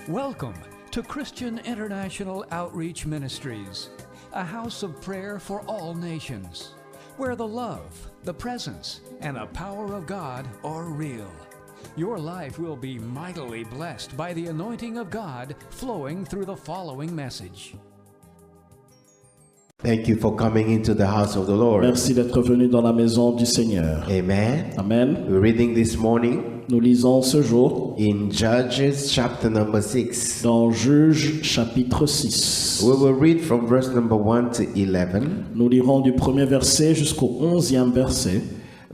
Welcome to Christian International Outreach Ministries, a house of prayer for all nations, where the love, the presence, and the power of God are real. Your life will be mightily blessed by the anointing of God flowing through the following message. Thank you for coming into the house of the Lord. Merci d'être venu dans la maison du Seigneur. Amen. Amen. We're reading this morning Nous lisons ce jour in Judges chapter number 6. dans Juges chapitre 6. We will read from verse number 1 to 11, Nous lirons du premier verset jusqu'au 11e verset.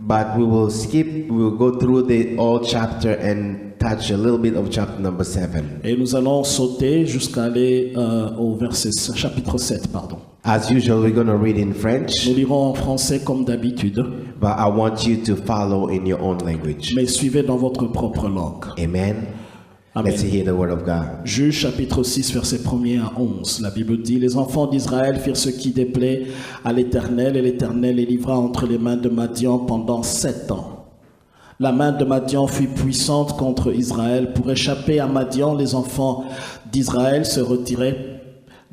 but we will go through the whole chapter and touch a little bit of chapter number 7. Et nous allons sauter jusqu'à aller au chapitre 7. As usual, we're going to read in French, Nous lirons en français comme d'habitude, but I want you to follow in your own language. mais suivez dans votre propre langue. Amen. Amen. Let's hear the word of God. Juges chapitre 6, versets 1er à 11. La Bible dit: Les enfants d'Israël firent ce qui déplaît à l'Éternel, et l'Éternel les livra entre les mains de Madian pendant 7 ans. La main de Madian fut puissante contre Israël. Pour échapper à Madian, les enfants d'Israël se retiraient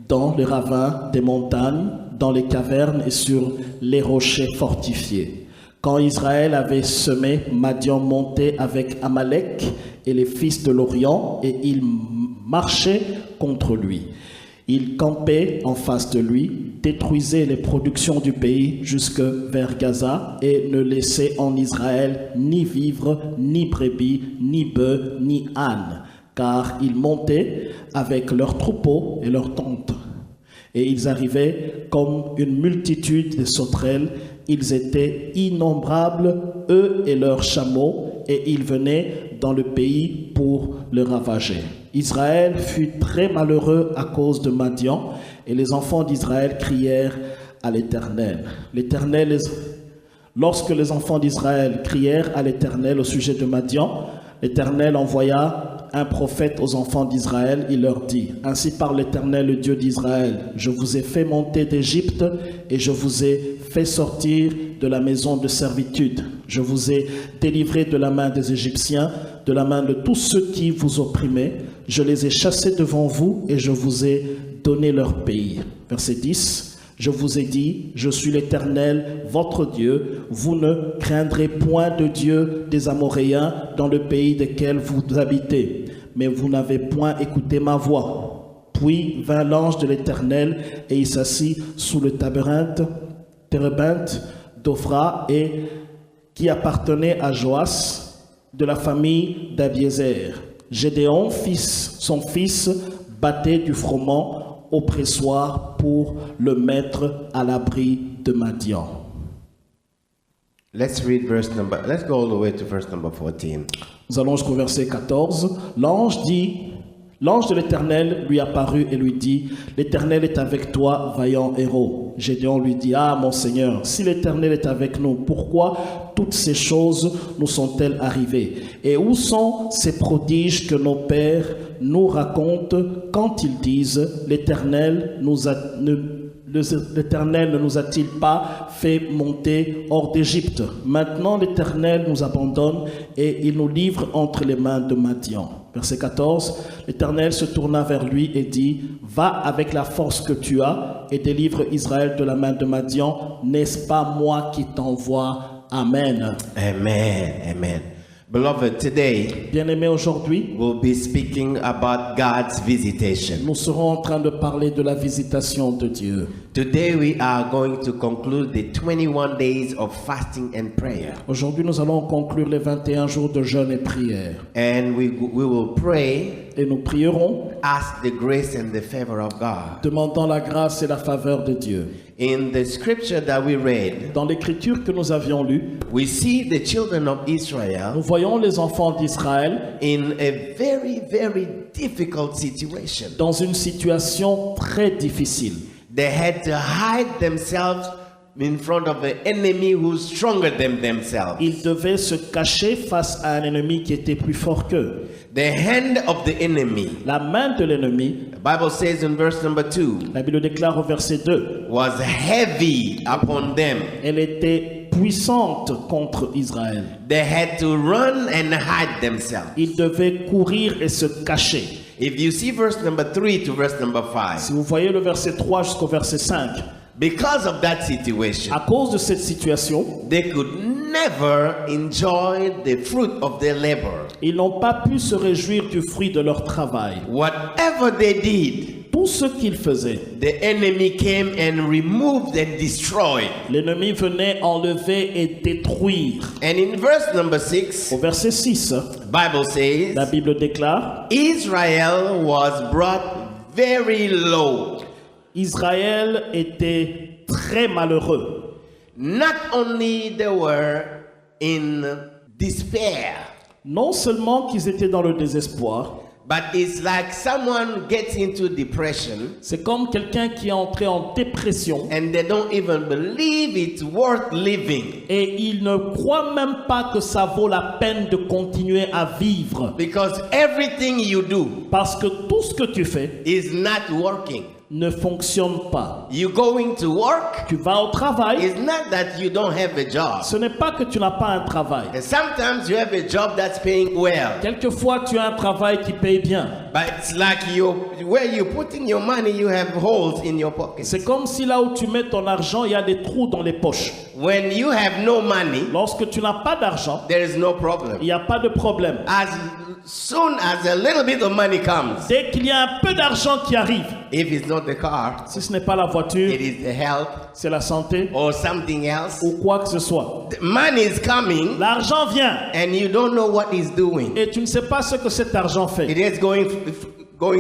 dans les ravins des montagnes, dans les cavernes et sur les rochers fortifiés. Quand Israël avait semé, Madian montait avec Amalek et les fils de l'Orient, et il marchait contre lui. Il campait en face de lui, détruisait les productions du pays jusque vers Gaza, et ne laissait en Israël ni vivres, ni brebis, ni bœufs, ni ânes, car ils montaient avec leurs troupeaux et leurs tentes. Et ils arrivaient comme une multitude de sauterelles. Ils étaient innombrables, eux et leurs chameaux, et ils venaient dans le pays pour le ravager. Israël fut très malheureux à cause de Madian, et les enfants d'Israël crièrent à l'Éternel. Lorsque les enfants d'Israël crièrent à l'Éternel au sujet de Madian, l'Éternel envoya un prophète aux enfants d'Israël. Il leur dit: Ainsi parle l'Éternel, le Dieu d'Israël. Je vous ai fait monter d'Égypte et je vous ai fait sortir de la maison de servitude. Je vous ai délivré de la main des Égyptiens, de la main de tous ceux qui vous opprimaient. Je les ai chassés devant vous et je vous ai donné leur pays. Verset 10. Je vous ai dit: je suis l'Éternel, votre Dieu. Vous ne craindrez point de Dieu des Amoréens dans le pays desquels vous habitez. Mais vous n'avez point écouté ma voix. Puis vint l'ange de l'Éternel et il s'assit sous le térébinthe d'Ophra, et qui appartenait à Joas de la famille d'Abiézer. Gédéon, son fils, battait du froment au pressoir pour le mettre à l'abri de Madian. Let's go all the way to verse number 14. Nous allons jusqu'au verset 14. L'ange de l'Éternel lui apparut et lui dit: L'Éternel est avec toi, vaillant héros. Gédéon lui dit: Ah, mon Seigneur, si l'Éternel est avec nous, pourquoi toutes ces choses nous sont-elles arrivées? Et où sont ces prodiges que nos pères nous racontent quand ils disent: L'Éternel ne nous a-t-il pas fait monter hors d'Égypte? Maintenant l'Éternel nous abandonne et il nous livre entre les mains de Madian. Verset 14, l'Éternel se tourna vers lui et dit: Va avec la force que tu as et délivre Israël de la main de Madian. N'est-ce pas moi qui t'envoie? Amen. Amen. Amen. Beloved, today Bien-aimés, aujourd'hui, we'll be speaking about God's visitation. nous serons en train de parler de la visitation de Dieu. Today we are going to conclude the 21 days of fasting and prayer. Aujourd'hui, nous allons conclure les 21 jours de jeûne et prière. And we will pray, Et nous prierons, ask the grace and the favor of God. demandant la grâce et la faveur de Dieu. In the scripture that we read, Dans l'écriture que nous avions lue, we see the children of nous Israel voyons les enfants d'Israël in a very, very difficult situation. dans une situation très difficile. They had to hide themselves in front of an enemy who's stronger than themselves. Ils devaient se cacher face à un ennemi qui était plus fort qu'eux. The hand of the enemy, La main de l'ennemi, the Bible says in verse number 2, la Bible déclare au verset 2, was heavy upon them. elle était puissante contre Israël. They had to run and hide themselves. Ils devaient courir et se cacher. If you see verse number 3 to verse number 5, Si vous voyez le verset 3 jusqu'au verset 5, because of that situation, à cause de cette situation, they could never enjoy the fruit of their labor. ils n'ont pas pu se réjouir du fruit de leur travail. Whatever they did, Tout ce qu'ils faisaient, the enemy came and removed and destroyed. l'ennemi venait enlever et détruire. And in verse number 6, Au verset 6, Bible says, la Bible déclare, Israel was brought very low. Israël était très malheureux. Not only they were in despair, Non seulement qu'ils étaient dans le désespoir, but it's like someone gets into depression c'est comme quelqu'un qui est entré en dépression and they don't even believe it's worth living et il ne croit même pas que ça vaut la peine de continuer à vivre. because everything you do Parce que tout ce que tu fais is not working. ne fonctionne pas. You going to work, Tu vas au travail, it's not that you don't have a job. ce n'est pas que tu n'as pas un travail. And sometimes you have a job that's paying well, Quelquefois, tu as un travail qui paye bien. but it's like where you're putting your money, you have holes in your pockets. C'est comme si là où tu mets ton argent, il y a des trous dans les poches. When you have no money, Lorsque tu n'as pas d'argent, there is no problem. il n'y a pas de problème. As soon as a little bit of money comes, Dès qu'il y a un peu d'argent qui arrive, if it's not the car, si ce n'est pas la voiture, it is the health c'est la santé or something else. ou quoi que ce soit. The money is coming L'argent vient and you don't know what it's doing. et tu ne sais pas ce que cet argent It fait. is going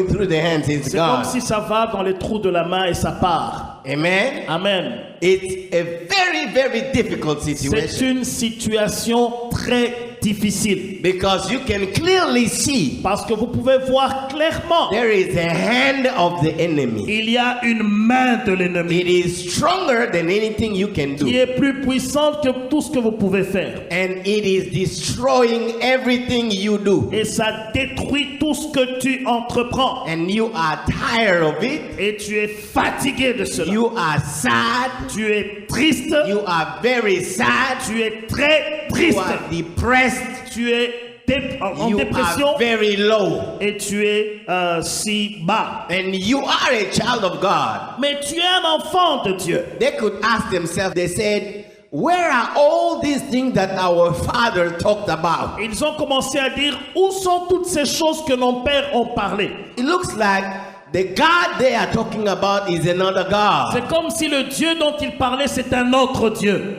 through the hands, it's C'est comme gone. si ça va dans les trous de la main et ça part. Amen. Amen. It's a very, very difficult C'est situation une situation très difficile because you can clearly see parce que vous pouvez voir clairement there is a hand of the enemy. il y a une main de l'ennemi It is stronger than anything you can qui do, est plus puissante que tout ce que vous pouvez faire. and it is destroying everything you do. Et ça détruit tout ce que tu entreprends. And you are tired of it. Et tu es fatigué de cela. You are sad. Tu es triste. You are very sad. Tu es très You triste. are depressed. Tu es en You dépression. are very low. Et tu es si bas. And you are a child of God. Mais tu es un enfant de Dieu. They could ask themselves, they said, where are all these things that our father talked about? Ils ont commencé à dire, où sont toutes ces choses que nos pères ont parlé? It looks like the God they are talking about is another God. C'est comme si le Dieu dont ils parlaient, c'est un autre Dieu.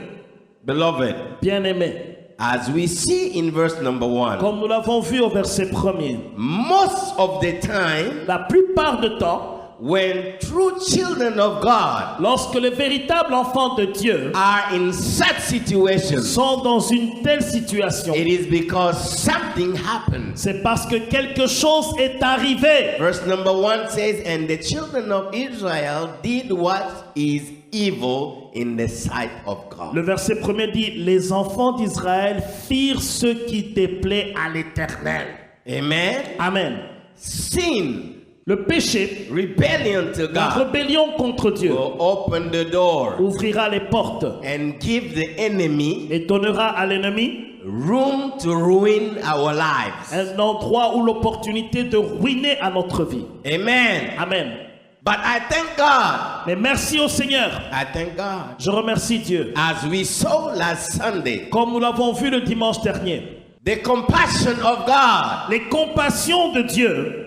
Beloved, Bien-aimé, as we see in verse number 1, comme nous l'avons vu au verset 1er, most of the time, la plupart du temps, when true children of God lorsque les véritables enfants de Dieu are in such situations, sont dans une telle situation, it is because something happened. c'est parce que quelque chose est arrivé. Verse number 1 says, and the children of Israel did what is evil in the sight of God. Le verset 1er dit, les enfants d'Israël firent ce qui déplaît à l'Éternel. Amen. Amen. Sin, Le péché, rebellion to la God, rébellion contre Dieu, will open the door ouvrira les portes and give the enemy et donnera à l'ennemi room to ruin our lives. un endroit ou l'opportunité de ruiner à notre vie. Amen. Amen. But I thank God. Mais merci au Seigneur. I thank God. Je remercie Dieu. As we saw last Sunday, Comme nous l'avons vu le dimanche dernier, the compassion of God, les compassions de Dieu,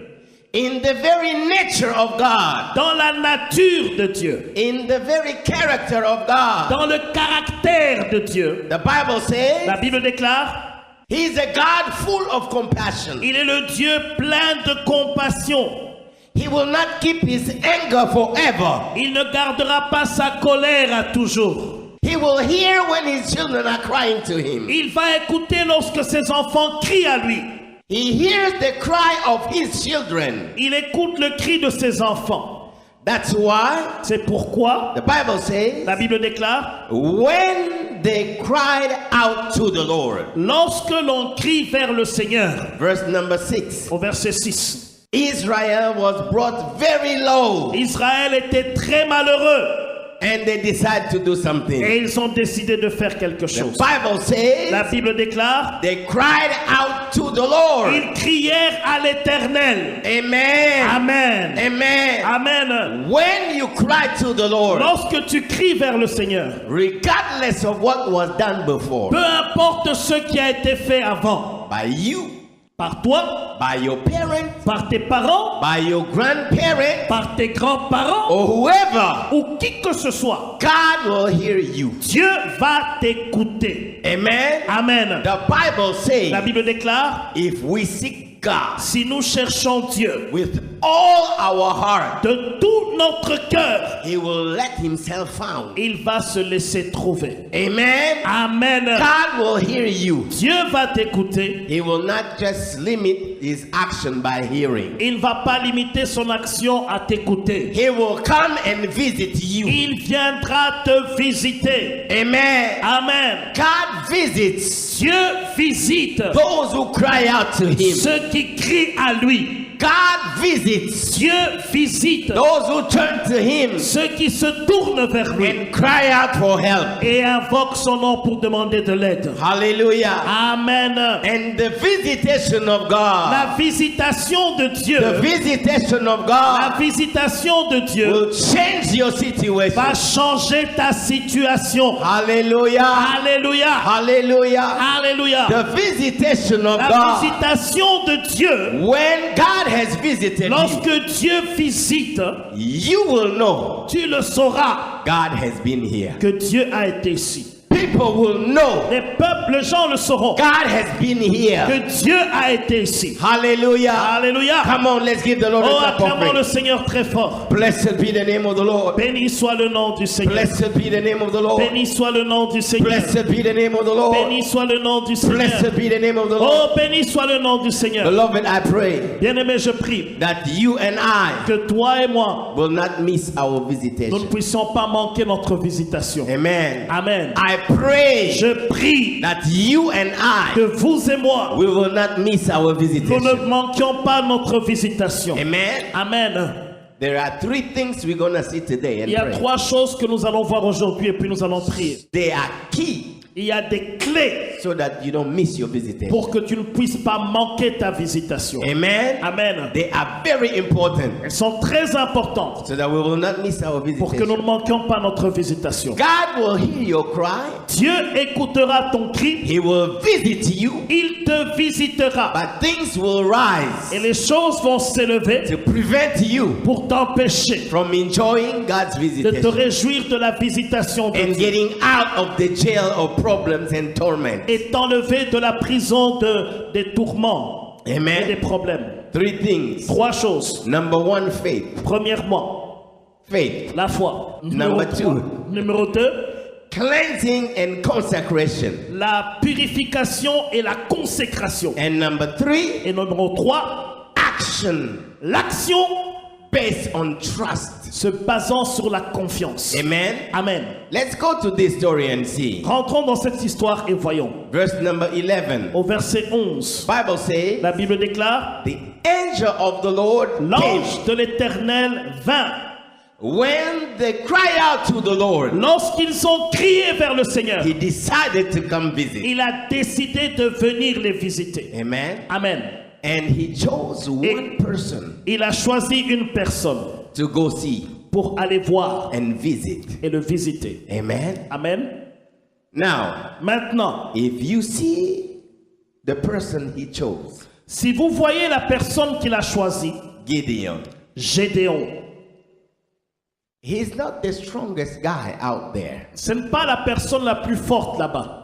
in the very nature of God, dans la nature de Dieu, in the very character of God, dans le caractère de Dieu, the Bible says, la Bible déclare, He is a God full of compassion. il est le Dieu plein de compassion. He will not keep His anger forever. Il ne gardera pas sa colère à toujours. He will hear when His children are crying to Him. Il va écouter lorsque ses enfants crient à lui. He hears the cry of His children. Il écoute le cri de ses enfants. That's why C'est pourquoi the Bible says, la Bible déclare, when they cried out to the Lord. lorsque l'on crie vers le Seigneur, Verse number 6. au verset 6, Israel was brought very low. Israël était très malheureux. and they decide to do something. Et ils ont décidé de faire quelque The chose. Bible says La Bible déclare, they cried out to the Lord. ils crièrent à l'Éternel. Amen. Amen. Amen. Amen. When you cry to the Lord, Lorsque tu cries vers le Seigneur, regardless of what was done before, peu importe ce qui a été fait avant, by you, par toi, by your parents, par tes parents, by your grandparents, par tes grands-parents, or whoever, ou qui que ce soit, God will hear you. Dieu va t'écouter. Amen. Amen. The Bible says, La Bible déclare, if we seek God si nous cherchons Dieu with all our heart, de tout notre cœur, He will let Himself found. il va se laisser trouver. Amen. Amen. God will hear you. Dieu va t'écouter. He will not just limit His action by hearing. Il ne va pas limiter son action à t'écouter. He will come and visit you. Il viendra te visiter. Amen. Amen. God visits Dieu visite those who cry out to Him. ceux qui crient à lui. God visits Dieu visite those who turn to Him ceux qui se tournent vers lui and cry out for help. et invoquent son nom pour demander de l'aide. Hallelujah. Amen. And the visitation of God, La visitation de Dieu, the visitation of la God visitation de Dieu will change your situation. va changer ta situation. Hallelujah. Alléluia. Hallelujah. Alléluia. The visitation of La God, visitation de Dieu, when God has visited you, lorsque Dieu visite, you will know tu le sauras God has been here. que Dieu a été ici. People will know Les peuples, les gens le sauront God has been here. que Dieu a été ici. Hallelujah. Alléluia. Come on, let's give the Lord Oh, a clap acclamons le offering. Seigneur très fort. Blessed be the name of the Lord. Béni soit le nom du Seigneur. Blessed be the name of the Lord. Béni soit le nom du Seigneur. Blessed be the name of the Lord. Béni soit le nom du Seigneur. Blessed be the name of the Lord. Oh, béni soit le nom du Seigneur. Beloved, I pray Bien-aimé, je prie that you and I que toi et moi, will not miss our nous ne visitation. puissions pas manquer notre visitation. Amen. Amen. I pray Je prie that you and I, que vous et moi, we will not miss our nous visitation. ne manquions pas notre visitation. Amen. Amen. There are three things we're going to see today Il y a and pray. trois choses que nous allons voir aujourd'hui et puis nous allons prier. They are key Il y a des clés so that you don't miss your visitation. pour que tu ne puisses pas manquer ta visitation. Amen. Amen. They are very important Elles sont très importantes so that we will not miss our pour que nous visitation. ne manquions pas notre visitation. God will hear your cry. Dieu écoutera ton cri, He will visit you, il te visitera but things will rise et les choses vont s'élever to prevent you pour t'empêcher from enjoying God's de te visitation réjouir de la visitation de and Dieu getting out of the jail of problems and torment. et t'enlever de la prison des tourments et des Amen. problèmes. Three things. Trois choses. Number one, faith. Premièrement, Faith. la foi. Number two. Numéro 2, Cleansing and consecration. la purification et la consécration. And number three, Et numéro 3, action l'action based on trust. se basant sur la confiance. Amen. Amen. Let's go to this story and see. Rentrons dans cette histoire et voyons. Verse number 11. Au verset 11, Bible says, la Bible déclare, the angel of the Lord came l'ange de l'Éternel vint. when they cry out to the Lord. Lorsqu'ils ont crié vers le Seigneur, He decided to come visit. il a décidé de venir les visiter. Amen. Amen. And he chose one person Il a choisi une personne to go see pour aller voir and visit. et le visiter. Amen. Amen. Now, Maintenant, if you see the person he chose, si vous voyez la personne qu'il a choisie, Gideon, Gédéon, he's not the strongest guy out there. ce n'est pas la personne la plus forte là-bas.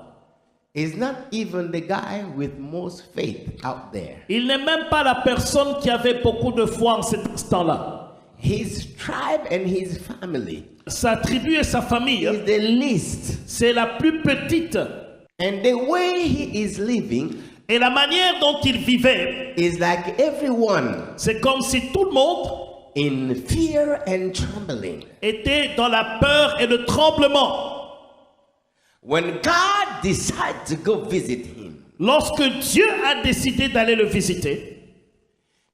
He's not even the guy with most faith out there. Il n'est même pas la personne qui avait beaucoup de foi en cet instant-là. His tribe and his family Sa tribu et sa famille, is the least. c'est la plus petite. And the way he is living Et la manière dont il vivait, is like everyone c'est comme si tout le monde in fear and trembling. était dans la peur et le tremblement. When God decided to go visit him, Lorsque Dieu a décidé d'aller le visiter,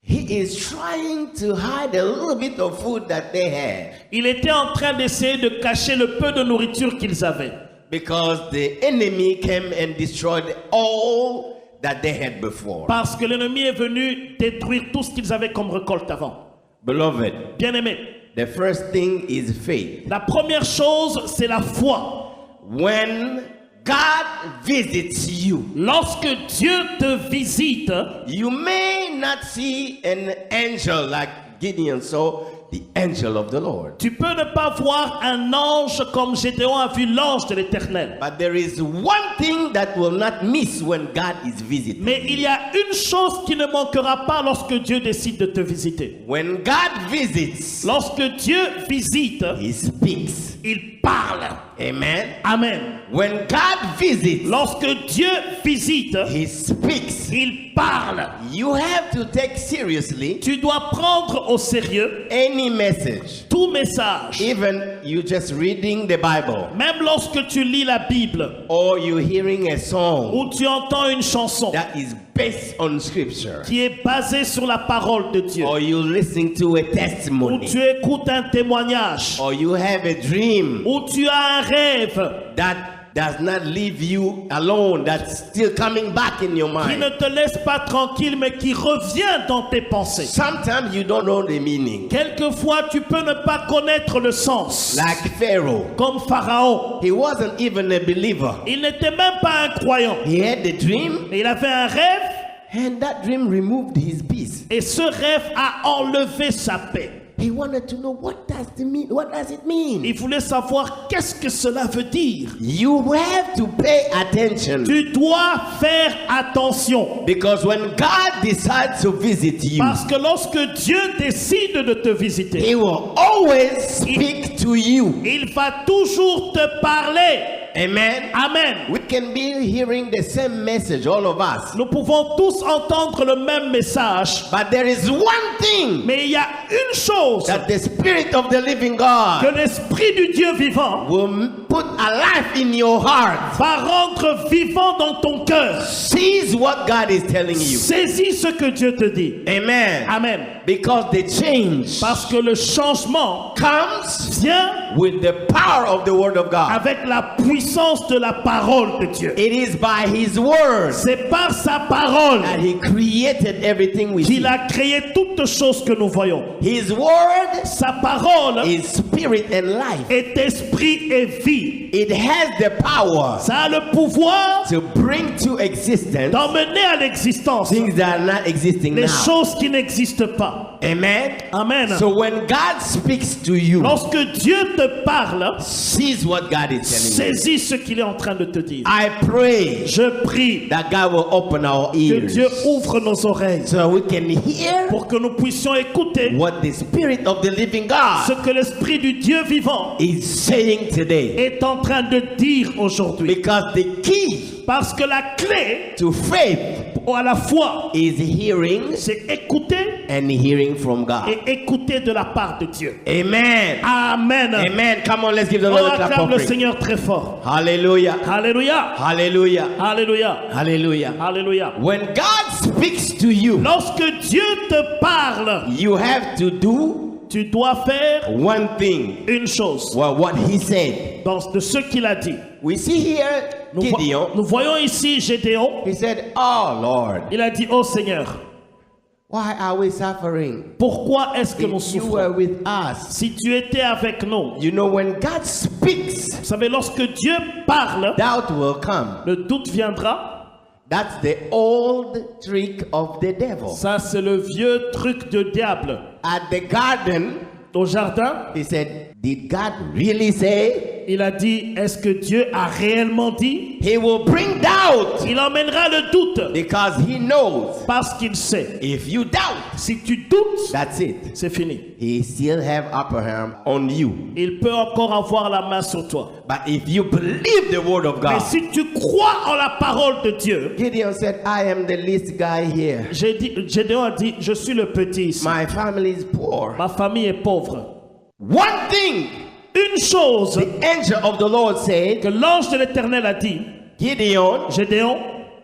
he is trying to hide a little bit of food that they had Il était en train d'essayer de cacher le peu de nourriture qu'ils avaient. because the enemy came and destroyed all that they had before. Parce que l'ennemi est venu détruire tout ce qu'ils avaient comme récolte avant. Beloved, Bien-aimés, the first thing is faith. la première chose, c'est la foi. When God visits you, Lorsque Dieu te visite, you may not see an angel like Gideon saw the angel of the Lord. tu peux ne pas voir un ange comme Gédéon a vu l'ange de l'Éternel. But there is one thing that will not miss when God is visiting. Mais il y a une chose qui ne manquera pas lorsque Dieu décide de te visiter. When God visits, Lorsque Dieu visite, He speaks. il parle. Amen. Amen. When God visits, Lorsque Dieu visite, He speaks. il parle. You have to take seriously Tu dois prendre au sérieux any message. tout message. Even you just reading the Bible, Même lorsque tu lis la Bible or you hearing a song ou tu entends une chanson that is based on scripture, qui est basée sur la parole de Dieu, or you listening to a ou testimony, tu écoutes un témoignage, or you have a dream ou tu as un rêve that does not leave you alone, that's still coming back in your qui ne mind. te laisse pas tranquille mais qui revient dans tes pensées. Sometimes you don't know the meaning. Quelquefois tu peux ne pas connaître le sens. Like Pharaoh, Comme Pharaon, he wasn't even a believer. il n'était même pas un croyant. He had the dream, Et il avait un rêve and that dream removed his peace. et ce rêve a enlevé sa paix. He wanted to know what does it mean? Il voulait savoir qu'est-ce que cela veut dire. You have to pay attention, Tu dois faire attention. because when God decides to visit you, Parce que lorsque Dieu décide de te visiter, He will always speak to you. il va toujours te parler. Amen. Amen. We can be hearing the same message, all of us. Nous pouvons tous entendre le même message, But there is one thing mais il y a une chose that the Spirit of the living God que l'Esprit du Dieu vivant will put alive in your heart. va rendre vivant dans ton cœur. Seize what God is telling you. Saisis ce que Dieu te dit. Amen. Amen. Because the change Parce que le changement comes vient with the power of the Word of God. avec la puissance de la parole de Dieu. It is by His Word C'est par sa parole that He created everything we see. qu'il a créé toutes choses que nous voyons. His Word Sa parole is spirit and life. est esprit et vie. It has the power Ça a le pouvoir to bring to existence d'emmener à l'existence things that are not existing les now. choses qui n'existent pas. Amen. Amen. So when God speaks to you, Lorsque Dieu te parle, seize what God is telling you. saisis ce qu'il est en train de te dire. I pray Je prie that God will open our que ears Dieu ouvre nos oreilles so we can hear pour que nous puissions écouter what the Spirit of the living ce God que l'Esprit du Dieu vivant is saying today. est en train de dire aujourd'hui. Because the key Parce que la clé to faith à la foi, is hearing c'est écouter and hearing from God. et écouter de la part de Dieu. Amen. Amen. Amen. Come on, let's give the On Lord a clap acclame le offering. Seigneur très fort. Hallelujah. Alléluia. Hallelujah. Alléluia. Hallelujah. Alléluia. When God speaks to you, Lorsque Dieu te parle, you have to do tu dois faire one thing. une chose Well, what He said. de ce qu'il a dit. We see here Gideon. Nous voyons ici Gédéon. He said, "Oh Lord, Il a dit, oh Seigneur, why are we suffering? pourquoi est-ce que nous If you were souffrons? with us." Si tu étais avec nous, You know, when God speaks, vous savez, lorsque Dieu parle, doubt will come. le doute viendra. That's the old trick of the devil. Ça, c'est le vieux truc de diable. At the garden, Au jardin, he said, "Did God really say?" il a dit, est-ce que Dieu a réellement dit? He will bring doubt Il emmènera le doute because He knows parce qu'il sait. if you doubt, Si tu doutes, that's it. c'est fini. He still have upper hand on you. Il peut encore avoir la main sur toi. But if you believe the word of Mais God, si tu crois en la parole de Dieu, Gideon said, "I am the least guy here. Gédéon a dit, je suis le petit ici. My family is poor." Ma famille est pauvre. One thing Une chose the angel of the Lord said, que l'ange de l'Éternel a dit, "Gideon, Gédéon,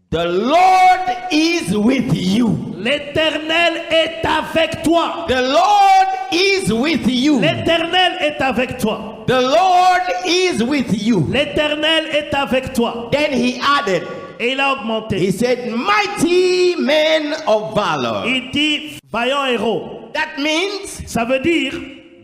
The Lord is with you. L'Éternel est avec toi. The Lord is with you. L'Éternel est avec toi. The Lord is with you. L'Éternel est avec toi. Then he added, Et il a augmenté. he said, mighty men of valor. Il dit vaillant héros. That means Ça veut dire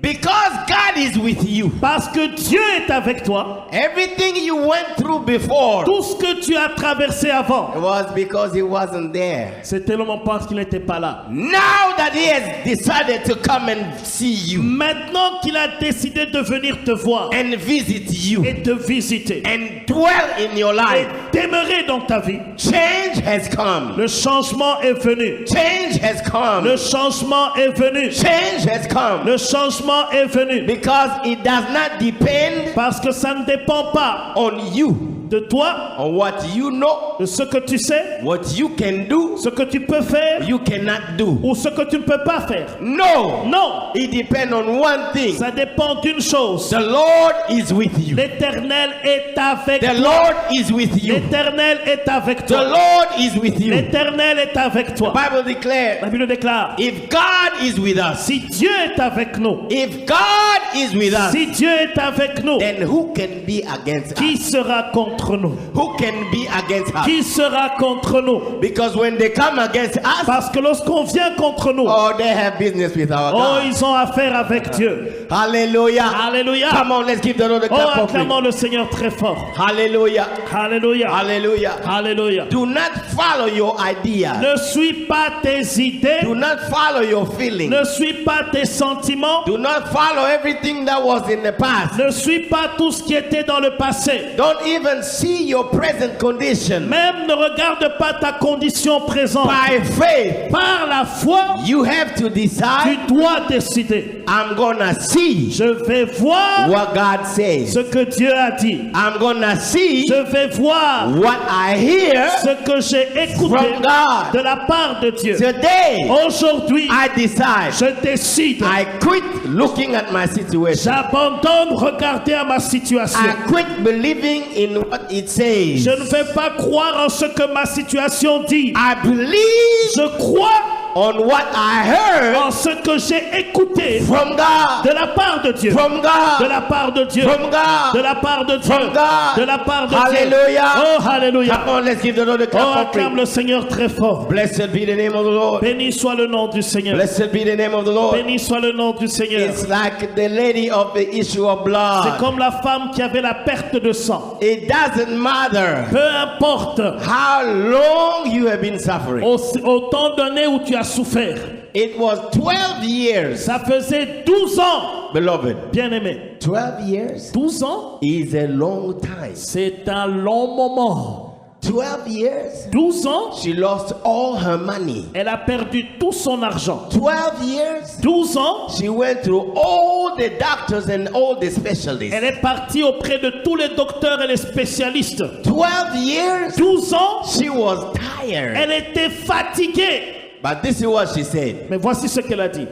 because God is with you, parce que Dieu est avec toi, everything you went through before, tout ce que tu as traversé avant, it was because he wasn't there. c'était le moment parce qu'il n'était pas là. Now that he has decided to come and see you Maintenant qu'il a décidé de venir te voir and visit you et te visiter and dwell in your et life, demeurer dans ta vie, change has come. le changement est venu. Change has come. Le changement est venu. Change has come. Le changement est venu. Because it does not depend Parce que ça ne dépend pas on you, de toi, on what you know, de ce que tu sais, what you can do, ce que tu peux faire you cannot do. ou ce que tu ne peux pas faire. No, Non, it depends on one thing. ça dépend d'une chose. The Lord is with you. L'Éternel est avec The toi. Lord is with you. L'Éternel est avec The toi. Lord is with you. L'Éternel est avec toi. Bible declares, La Bible déclare, if God is with us, si Dieu est avec nous, if God is with us, si Dieu est avec nous, then who can be against qui us? sera contre nous? Who can be against us? Qui sera contre nous? Because when they come against us, Parce que lorsqu'on vient contre nous, oh, they have business with our oh, God. ils ont affaire avec Dieu. Hallelujah. Alléluia. Come on, let's give the Lord a Oh, clap of acclamons praise. le Seigneur très fort. Hallelujah. Alléluia. Hallelujah. Alléluia. Do not follow your ideas. Ne suis pas tes idées. Do not follow your feelings. Ne suis pas tes sentiments. Do not follow everything that was in the past. Ne suis pas tout ce qui était dans le passé. Don't even see your present condition. Même ne regarde pas ta condition présente. By faith, Par la foi, you have to tu decide, dois décider. I'm gonna see Je vais voir what God says. ce que Dieu a dit. I'm gonna see Je vais voir what I hear ce que j'ai écouté from God. de la part de Dieu. Today, Aujourd'hui, I decide. je décide. I quit looking at my situation. J'abandonne regarder à ma situation. I quit believing in what it says. Je ne vais pas croire en ce que ma situation dit. I believe Je crois on what I heard en ce que j'ai écouté from God. de la part de Dieu. From De God. la part de Dieu. From God. De la part de Dieu. From God. De la part de Dieu. Hallelujah. Oh, alléluia. Come on, let's give the Lord a Oh, clap of acclame praise. le Seigneur très fort. Blessed be the name of the Lord. Béni soit le nom du Seigneur. Blessed be the name of the Lord. Béni soit le nom du Seigneur. It's like the lady of the issue of C'est blood. comme la femme qui avait la perte de sang. It doesn't matter Peu importe how long you have been suffering. au temps donné où tu as souffert. It was 12 years, Ça faisait 12 ans, beloved. bien-aimé. 12 years 12 ans, is a long time. c'est un long moment. 12 years, 12 ans, she lost all her money. elle a perdu tout son argent. 12 years, 12 ans, she went through all the doctors and all the specialists. elle est partie auprès de tous les docteurs et les spécialistes. 12 years, 12 ans, she was tired. elle était fatiguée. But this is what she said. Mais voici ce qu'elle a dit.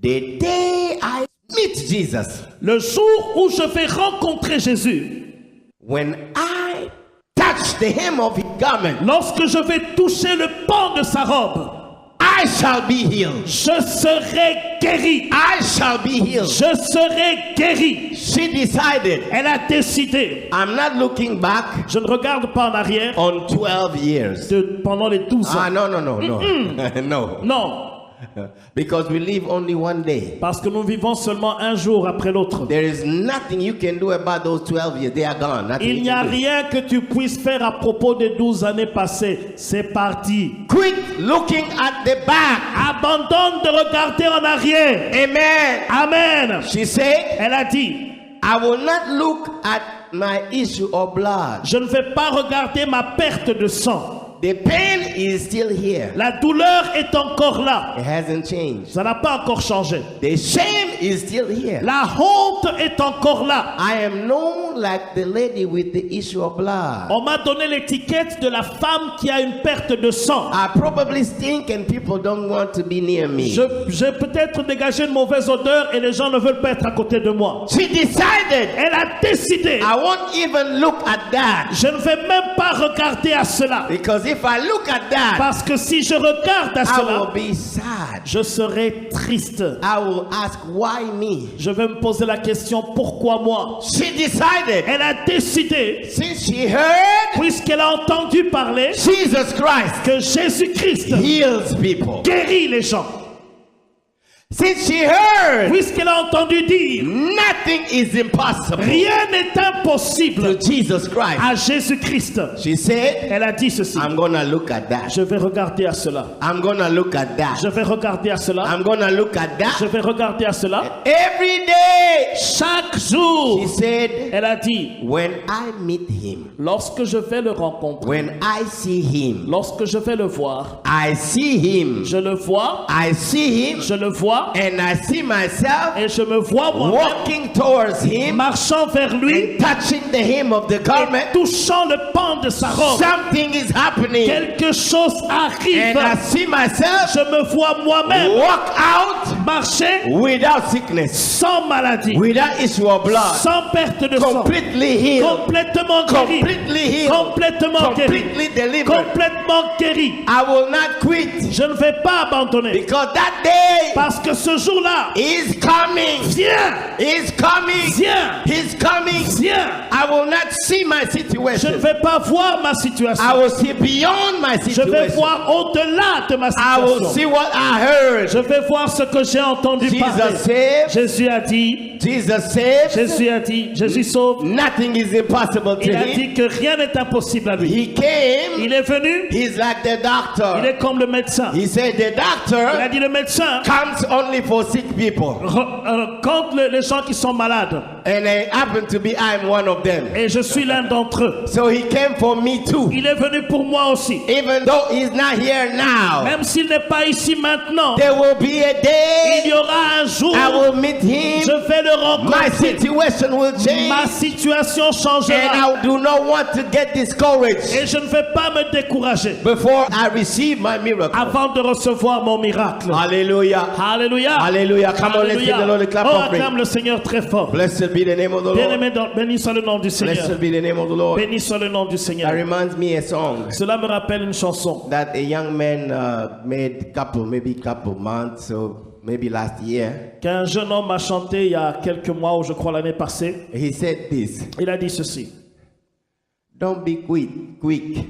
The day I meet Jesus, Le jour où je vais rencontrer Jésus, when I touch the hem of his garment, lorsque je vais toucher le pan de sa robe, I shall be healed. je serai guéri. I shall be healed. Je serai guéri. She decided, Elle a décidé. I'm not looking back Je ne regarde pas en arrière on 12 years. pendant les 12 ans. Ah, no, no, no, no. No. Non, Because we live only one day. parce que nous vivons seulement un jour après l'autre. There is nothing you can do about those 12 years. They are gone. Nothing Il you n'y a can do. rien que tu puisses faire à propos des 12 années passées. C'est parti. Quit looking at the back. Abandonne de regarder en arrière. Amen. Amen. She said, Elle a dit, I will not look at my issue of blood. je ne vais pas regarder ma perte de sang. The pain is still here. La douleur est encore là. It hasn't changed. Ça n'a pas encore changé. The shame is still here. La honte est encore là. I am known like the lady with the issue of blood. On m'a donné l'étiquette de la femme qui a une perte de sang. I probably stink and people don't want to be near me. J'ai peut-être dégagé une mauvaise odeur et les gens ne veulent pas être à côté de moi. She decided, Elle a décidé. I won't even look at that. Je ne vais même pas pas regarder à cela. Because if I look at that, Parce que si je regarde à I cela, will be sad. je serai triste. I will ask, why me? Je vais me poser la question, pourquoi moi? She decided, Elle a décidé, since she heard puisqu'elle a entendu parler, Jesus Christ que Jésus-Christ heals people. guérit les gens. Since she heard, Puisqu'elle a entendu dire, nothing is impossible rien n'est to impossible Jesus Christ. à Jésus-Christ. She said, Elle a dit ceci. I'm gonna look at that. Je vais regarder à cela. I'm gonna look at that. Je vais regarder à cela. I'm gonna look at Je that. vais regarder à cela. Every day, Chaque jour, she said, elle a dit, when I meet him, lorsque je vais le rencontrer, when I see him, lorsque je vais le voir, I see him, je le vois, I see him, je le vois, and I see myself et je me vois moi-même walking towards him marchant vers lui and touching the hem of the et garment. touchant le pan de sa robe. Something is happening, Quelque chose arrive. and I see myself Je me vois moi-même walk out marcher without sickness, sans maladie, without issue of blood, sans perte de sang, completely healed, complètement guéri, completely healed, complètement guéri, completely delivered. complètement guéri. I will not quit, Je ne vais pas abandonner because that day parce que ce jour-là is coming. viens, Is coming. viens, He's coming. viens. I will not see my Je ne situation. vais pas voir ma situation. I will see beyond my Je vais situation. voir au-delà de ma I will situation. see what I heard. Je vais voir ce que j'ai entendu Jesus parler. said, Jésus a dit, Jésus sauve. nothing is impossible to Il a him. dit que rien n'est impossible à lui. He came, Il est venu, he's like the il doctor. est comme le médecin. He said the Il a doctor dit le médecin, comes only for sick people. quand les gens qui sont malades, And I happen to be, I'm one of them. et je suis l'un d'entre eux. So he came for me too. Il est venu pour moi aussi. Even though he's not here now, Même s'il n'est pas ici maintenant, there will be a il day y aura un jour, I will meet him. je vais le My rencontrer. situation will change. Ma situation And changera. I do not want to get discouraged Et je ne vais pas me décourager before I receive my miracle. avant de recevoir mon miracle. Hallelujah. Alléluia. Hallelujah. Come on, let's give the Lord a clap Oh, offering. acclame le Seigneur très fort. Blessed be the name of the Lord. Bien-aimé, béni soit le nom du Seigneur. Blessed be the name of the Lord. Béni soit le nom du That Seigneur. reminds me a song Cela me rappelle une chanson that a young man made couple months, so maybe last year. qu'un jeune homme a chanté il y a quelques mois, ou je crois l'année passée. He said this: Il a dit ceci. don't be quick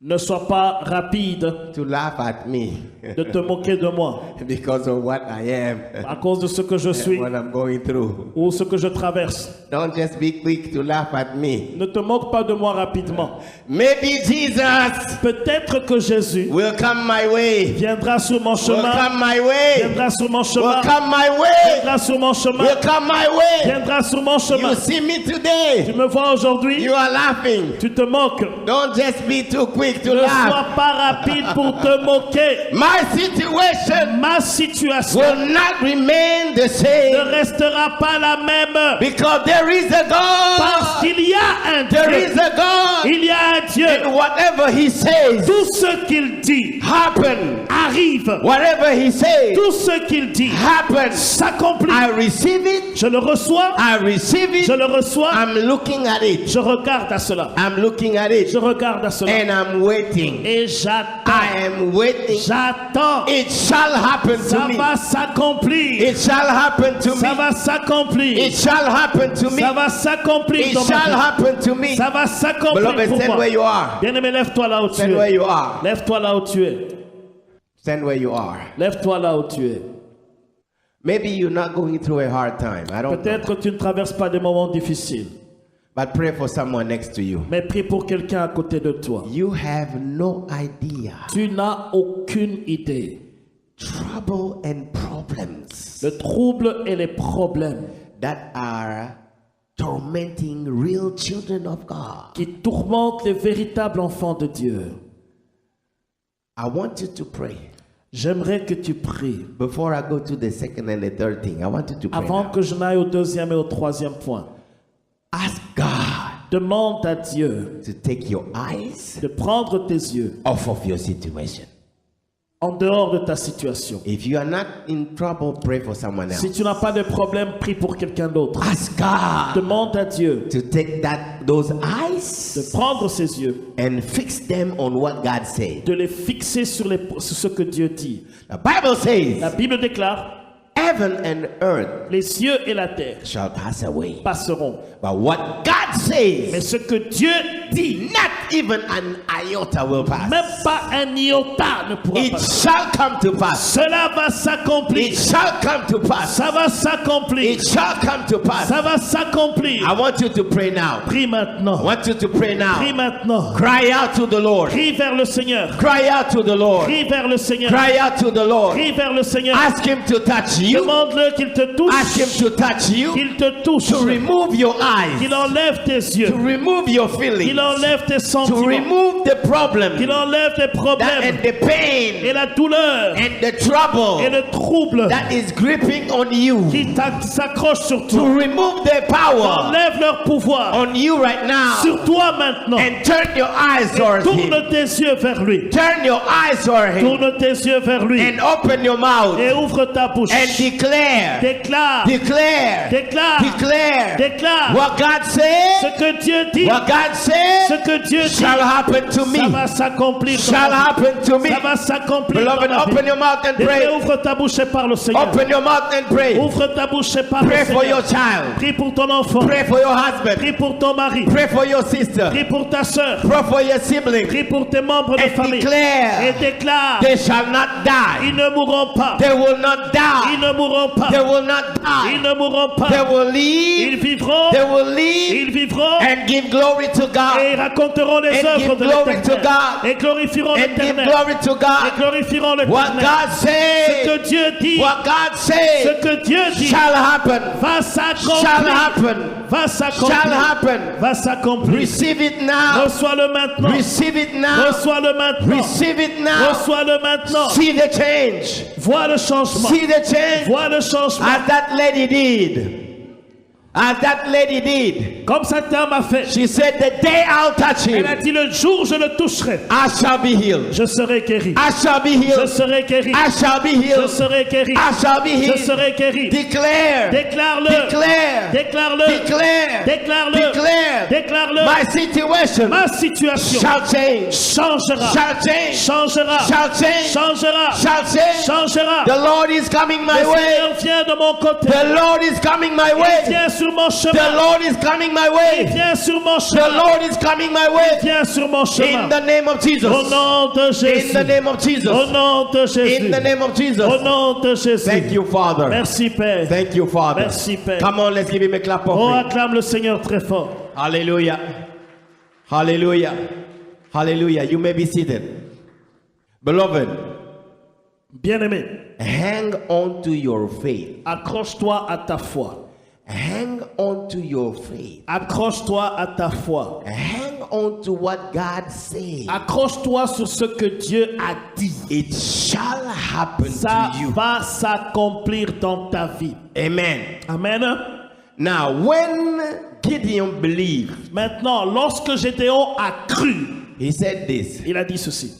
Ne sois pas rapide to laugh at me de te moquer de moi because of what I am, à cause de ce que je suis what I'm going through. ou ce que je traverse. Don't just be quick to laugh at me. Ne te moque pas de moi rapidement. Maybe Jesus Peut-être que Jésus will come my way. viendra sur mon Will chemin, come my way. viendra sur mon Will chemin, come my way. viendra sur mon chemin, Will come my way. viendra sur mon chemin. You see me Tu today. me vois aujourd'hui, You are laughing. tu te moques. Don't just be too quick to Ne laugh. sois pas rapide pour te moquer. My situation Ma situation will not remain the ne same restera pas la même because there is a parce God. qu'il y a un There Dieu. is a God. Il y a un Dieu. And whatever He says, Tout ce qu'il dit happen. arrive. Whatever He says, Tout ce qu'il dit happen. s'accomplit. I receive it. Je le reçois. I receive it. Je le reçois. I'm looking at it. Je regarde à cela. I'm looking at it. Je regarde à cela. And I'm waiting. Et j'attends. I am waiting. J'attends. It shall happen Ça to me. va s'accomplir. It shall happen to Ça me. va s'accomplir. It shall happen to me. Ça va s'accomplir It dans shall ma vie. happen to me. Ça va s'accomplir Beloved, pour stand moi. where you are. Bien-aimé, lève-toi là où tu Stand where es. you are. Lève-toi là où tu es. Stand where you are. Lève-toi là où tu es. Maybe you're not going through a hard time. I don't know. Peut-être que tu ne traverses pas des moments difficiles, But pray for someone next to you. mais prie pour quelqu'un à côté de toi. You have no idea. Tu n'as aucune idée. Trouble and problems Le trouble et les problèmes that are tormenting real children of God. qui tourmentent les véritables enfants de Dieu. I want you to pray. J'aimerais que tu pries. Before I go to the second and the third thing, I want you to pray. Avant now. que je n'aille au deuxième et au troisième point, Ask God demande à Dieu to take your eyes de prendre tes yeux off of your situation. En dehors de ta situation. If you are not in trouble, pray for someone else. Si tu n'as pas de problème, prie pour quelqu'un d'autre. Ask God Demande à Dieu to take those de eyes prendre ses yeux, and fix them on what God said. de les fixer sur ce que Dieu dit. The Bible says, La Bible déclare, heaven and earth les cieux et la terre shall pass away, passeront. but what God says, Mais ce que Dieu dit, not even an iota will pass. même pas un iota ne pourra It passer. shall come to pass. Cela va s'accomplir. It shall come to pass. Ça va s'accomplir. It shall come to pass. Ça va s'accomplir. I want you to pray now. Prie I maintenant. want you to pray Prie now. maintenant. Cry out to the Lord. Prie vers le Seigneur. Cry out to the Lord. Prie vers le Seigneur. Cry out to the Lord. Prie vers le Seigneur. Ask him to touch you. Demande-le qu'il te touche. Ask him to touch you. Qu'il te touche. To remove your eyes. Qu'il enlève tes yeux. To remove your feelings. Qu'il enlève tes To sentiments. remove the problem. Qu'il enlève tes That problèmes. and the pain Et la douleur. and the trouble Et le trouble. that is gripping on you. Qui s'accroche sur To toi. remove their power Enlève leur pouvoir. on you right now. Sur toi maintenant. And turn your eyes towards him. Tourne tes yeux vers lui. Turn your eyes towards him. Tourne tes yeux vers lui. And open your mouth. Et ouvre ta bouche. And declare. Déclare. Declare. Déclare. Declare. Déclare. What God said. Ce que Dieu dit. What God said. Ce que Dieu dit. Shall happen to me. Ça va s'accomplir. Shall happen to me. Ça va s'accomplir. Beloved, open your mouth and pray. Ouvre ta bouche et parle au Seigneur. Open your mouth and pray. Ouvre ta bouche et parle au Pray for Seigneur. your child. Prie pour ton enfant. Pray for your husband. Prie pour ton mari. Pray for your sister. Prie pour ta soeur. Pray for your sibling. Prie pour tes membres de And famille. declare. Et déclare. They shall not die. Ils ne mourront pas. They will not Ils die. ne mourront pas. They will not Ils die. ne mourront pas. They will Ils live. vivront. They will live Ils vivront. and give glory to Et God. ils raconteront les And œuvres give de glory to l'Éternel. God. Et glorifieront And give l'Éternel. glory to Et God. glorifieront What l'Éternel. God Ce said. que Dieu dit. What God Ce said que Dieu dit. shall happen. Va Shall s'accomplir. happen. Va Shall s'accomplir. happen. Va s'accomplir. Receive it now. Reçois-le maintenant. Receive it now. Reçois-le maintenant. Receive it now. Reçois-le maintenant. See the change. Vois le changement. See the change. Vois le changement. As that lady did. As that lady did. Comme cette dame a fait. She said, the day I'll touch Elle a him, dit le jour où je le toucherai, I shall be healed. je serai guéri. I shall be Je healed. serai guéri. I shall be Je healed. serai guéri. I shall be Je healed. serai guéri. Declare. Déclare-le. Declare. Déclare-le. Declare. Déclare-le. Declare. Déclare-le. My situation Ma situation shall change. changera. Shall change. Changera. Shall change. Changera. Shall change. Changera. The Lord is coming my Le way. Seigneur vient de mon côté. The Lord is coming my Il way. vient sur mon The chemin. Lord is coming my Il way. vient sur mon The chemin. Lord is coming my Il way. vient sur mon In chemin. the name of Jesus. Au nom de In Jésus. the name of Au Jesus. nom de Jésus. In the name of Au Jesus. nom de Jésus. Thank you, Father. Merci Père. Thank you, Father. Merci Père. Come on, let's give him a clap Oh, of acclame le Seigneur très fort. Hallelujah. Hallelujah. Hallelujah. You may be seated. Beloved, Bien-aimé, hang on to your faith. accroche-toi à ta foi. Hang on to your faith. Accroche-toi à ta foi. Hang on to what God said. Accroche-toi sur ce que Dieu a dit. It shall happen Ça to you. va s'accomplir dans ta vie. Amen. Amen. Now, when Gideon believed, Maintenant, lorsque Gédéon a cru, he said this, il a dit ceci.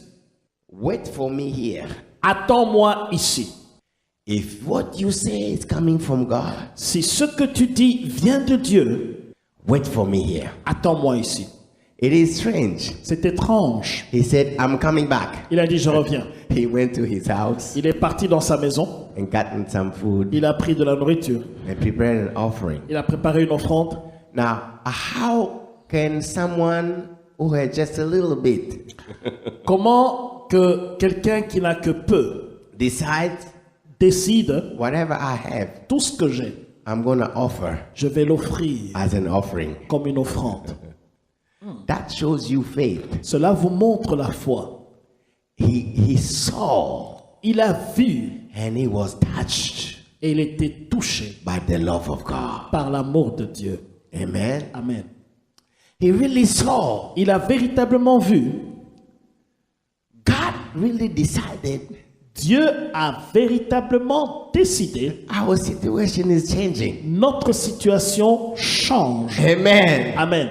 wait for me here. Attends-moi ici. If what you say is coming from God, Si ce que tu dis vient de Dieu, wait for me here. attends-moi ici. It is strange. C'est étrange. He said, I'm coming back. Il a dit, je reviens. He went to his house Il est parti dans sa maison. and gotten some food Il a pris de la nourriture. and prepared an offering. Il a préparé une offrande. Now, how can someone who had just a little bit Comment que quelqu'un qui n'a que peu decide décide, whatever I have, tout ce que j'ai, I'm going to offer je vais l'offrir as an offering? comme une offrande. That shows you faith. Cela vous montre la foi. He saw Il a vu and he was touched et il était touché by the love of God. par l'amour de Dieu. Amen. Amen. He really saw. Il a véritablement vu. God really decided Dieu a véritablement décidé. our situation is changing. Notre situation change. Amen. Amen.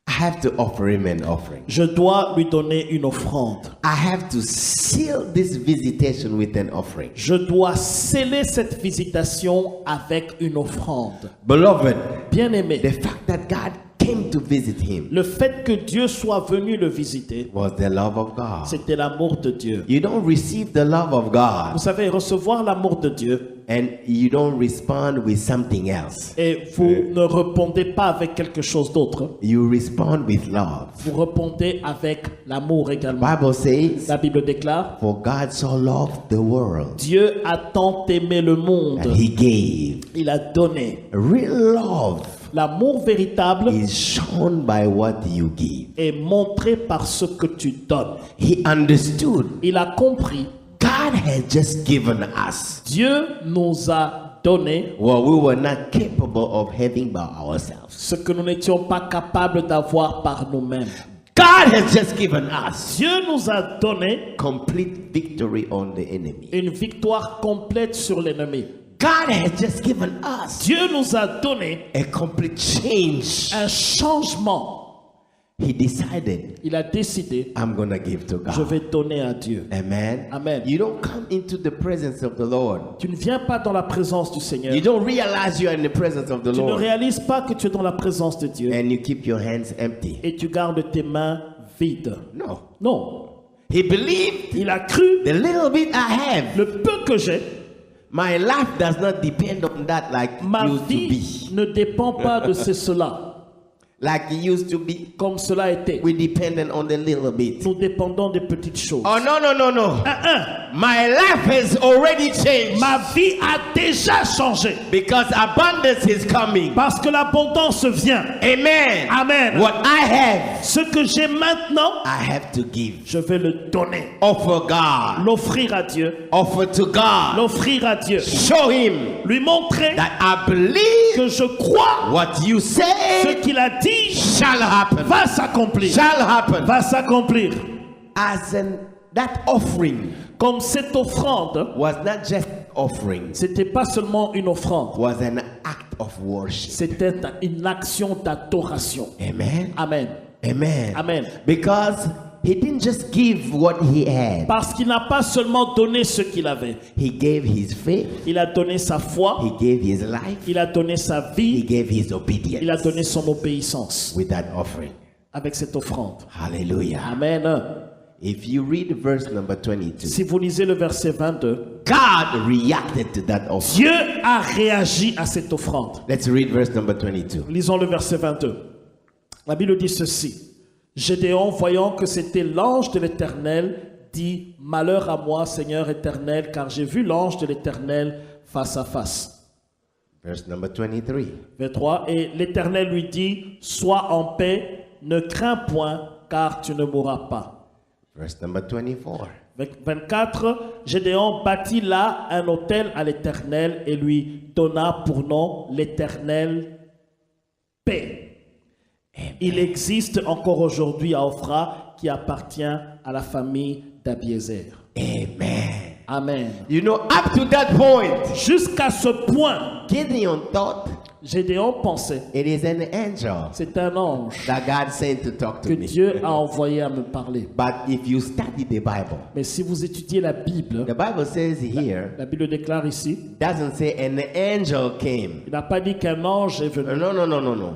I have to offer him an offering. Je dois lui donner une offrande. I have to seal this visitation with an offering. Je dois sceller cette visitation avec une offrande. Beloved, Bien-aimé, the fact that God came to visit him le fait que Dieu soit venu le visiter, was the love of God. c'était l'amour de Dieu. You don't receive the love of God Vous savez, recevoir l'amour de Dieu, and you don't respond with something else. et vous ne répondez pas avec quelque chose d'autre, You respond with love. vous répondez avec l'amour également. Bible says, La Bible déclare, for God so loved the world Dieu a tant aimé le monde, that he gave. il a donné. Real love L'amour véritable is shown by what you give. est montré par ce que tu donnes. He understood Il a compris, God had just given us Dieu nous a donné what we were not capable of having by ourselves. ce que nous n'étions pas capables d'avoir par nous-mêmes. God has just given us Dieu nous a donné complete victory on the enemy. une victoire complète sur l'ennemi. God has just given us Dieu nous a donné a complete change. un changement. He decided, Il a décidé, I'm going to give to je vais God. donner à Dieu. Amen. Amen. You don't come into the presence of the Lord. Tu ne viens pas dans la présence du Seigneur. You don't realize you are in the presence of the Tu ne Lord. réalises pas que tu es dans la présence de Dieu And you keep your hands empty. et tu gardes tes mains vides. No. Non. He believed Il a cru, the little bit I have. le peu que j'ai, My life does not depend on that like ma it used to vie be. ne dépend pas de cela, Like it used to be. comme cela était. We dependent on the little bit. Nous dépendons des petites choses. Oh no, no, no, no. My life has already changed. Ma vie a déjà changé Because abundance is coming. parce que l'abondance vient. Amen. Amen. What I have, Ce que j'ai maintenant, I have to give. je vais le donner. Offer God. L'offrir à Dieu. Offer to God. L'offrir à Dieu. Show him Lui montrer that I believe que je crois what you ce say qu'il a dit shall happen. va s'accomplir. Shall happen. Va s'accomplir. As in that offering Comme cette offrande, was not just offering, c'était pas seulement une offrande, was an act of worship. c'était une action d'adoration. Amen. Amen. Amen. Amen. Because he didn't just give what he had. Parce qu'il n'a pas seulement donné ce qu'il avait, He gave his faith. il a donné sa foi, He gave his life. il a donné sa He vie, gave his il a obedience donné son obéissance with that offering. avec cette offrande. Hallelujah. Amen. If you read verse number 22, Si vous lisez le verset 22, God reacted to that offering. Dieu a réagi à cette offrande. Let's read verse number 22. Lisons le verset 22. La Bible dit ceci. Gédéon, voyant que c'était l'ange de l'Éternel, dit, malheur à moi, Seigneur éternel, car j'ai vu l'ange de l'Éternel face à face. Verse number 23. 23. Et l'Éternel lui dit, sois en paix, ne crains point, car tu ne mourras pas. Verse number 24. 24. Gédéon bâtit là un autel à l'Éternel et lui donna pour nom l'Éternel paix. Il existe encore aujourd'hui à Ophra qui appartient à la famille d'Abiézer. Amen. Amen. You know, up to that point, Jusqu'à ce point, Gideon thought Gédéon pensait, it is an angel c'est un ange that God sent to talk to que me. Dieu a envoyé à me parler. But if you study the Bible, Mais si vous étudiez la Bible, the Bible says here, la Bible déclare ici, doesn't say an angel came. il n'a pas dit qu'un ange est venu. No, no, no, no, no.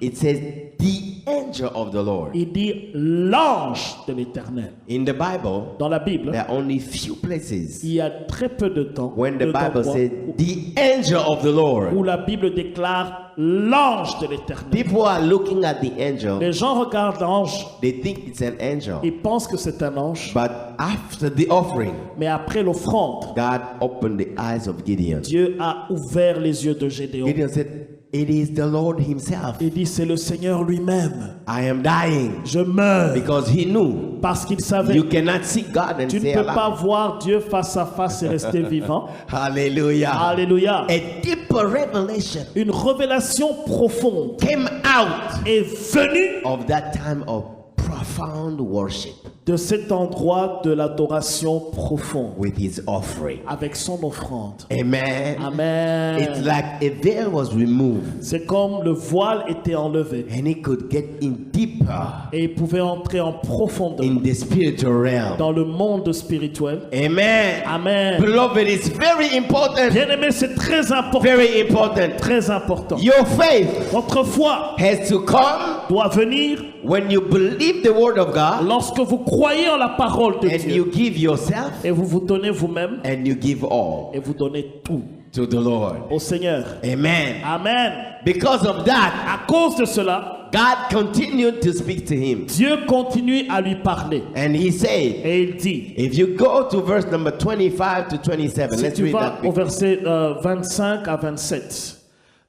It says the angel of the Lord. Il dit l'ange de l'Éternel. In the Bible, Dans la Bible, there are only few places il y a très peu de temps when the de Bible temps says the angel of the Lord. où la Bible déclare l'ange de l'Éternel. People are looking at the angel. Les gens regardent l'ange, They think it's an angel. ils pensent que c'est un ange, But after the offering, mais après l'offrande, God opened the eyes of Gideon. Dieu a ouvert les yeux de Gédéon. Gideon said, it is the Lord himself. Il dit, c'est le Seigneur lui-même. I am dying. Je meurs Because he knew parce qu'il savait. you cannot see God and Tu ne stay peux pas alive. voir Dieu face à face et rester vivant. Hallelujah. Alléluia. A deeper revelation Une révélation profonde came out est venue of that time of profound worship. de cet endroit de l'adoration profonde with his offering. avec son offrande. Amen. Amen. It's like a veil was removed C'est comme le voile était enlevé and he could get in deeper et il pouvait entrer en profondeur in the spiritual realm. dans le monde spirituel. Amen. Amen. Beloved, it's very important. Bien-aimé, c'est très important. Very important. Très important. Your faith Votre foi has to come doit venir when you believe the word of God lorsque vous croyez en la parole de and Dieu you give yourself et vous vous donnez vous-même and you give all et vous donnez tout to the Lord. au Seigneur. Amen. Amen. Because of that, À cause de cela, God continued to speak to him. Dieu continue à lui parler And he said, et il dit, if you go to verse number 25 to 27, si let's tu read vas that au quickly. verset 25 à 27.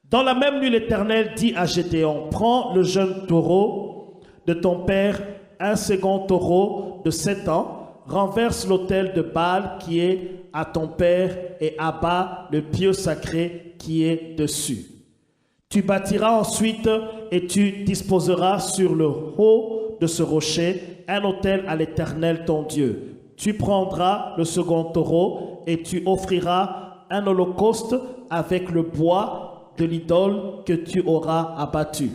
Dans la même nuit, l'Éternel dit à Gédéon, prends le jeune taureau de ton père, un second taureau de 7 ans, renverse l'autel de Baal qui est à ton père et abat le pieu sacré qui est dessus. Tu bâtiras ensuite et tu disposeras sur le haut de ce rocher un autel à l'Éternel ton Dieu. Tu prendras le second taureau et tu offriras un holocauste avec le bois de l'idole que tu auras abattu.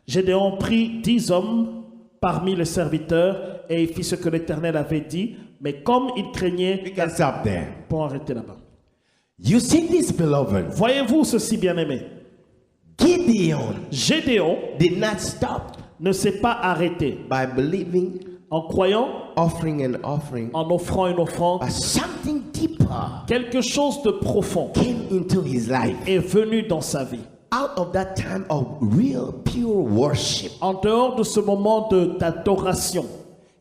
Gédéon prit 10 hommes parmi les serviteurs et il fit ce que l'Éternel avait dit, mais comme il craignait... We can stop there. Pour arrêter là-bas. You see this, beloved? Voyez-vous ceci, bien-aimé? Gideon Gédéon did not stop ne s'est pas arrêté by believing, en croyant, offering and offering, en offrant une offrande. but something deeper Quelque chose de profond came into his life. est venu dans sa vie. Out of that time of real pure worship. En dehors de ce moment d'adoration,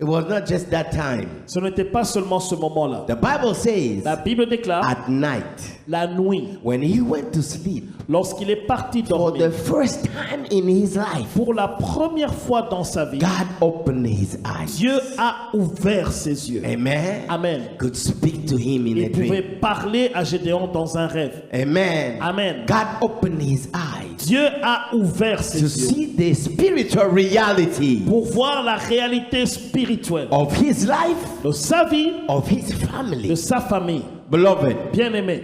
It was not just that time. ce n'était pas seulement ce moment-là. The Bible says La Bible déclare, at night, la nuit, when he went to sleep, lorsqu'il est parti for dormir, the first time in his life, pour la première fois dans sa vie, God opened his eyes. Dieu a ouvert ses yeux. Amen. Amen. Could speak to him in Il a pouvait dream. parler à Gédéon dans un rêve. Amen. Amen. God opened his eyes Dieu a ouvert ses to yeux see the spiritual reality pour voir la réalité spirituelle of his life, de sa vie, of his de family. sa famille. Beloved, Bien-aimé,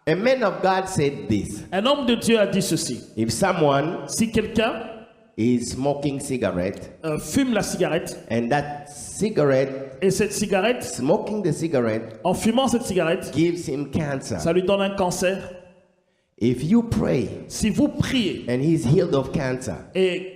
a man of God said this. un homme de Dieu a dit ceci. If someone Si quelqu'un is smoking cigarette fume la cigarette and that cigarette, et cette cigarette, smoking the cigarette en fumant cette cigarette, gives him cancer. ça lui donne un cancer. If you pray Si vous priez and he's healed of cancer, et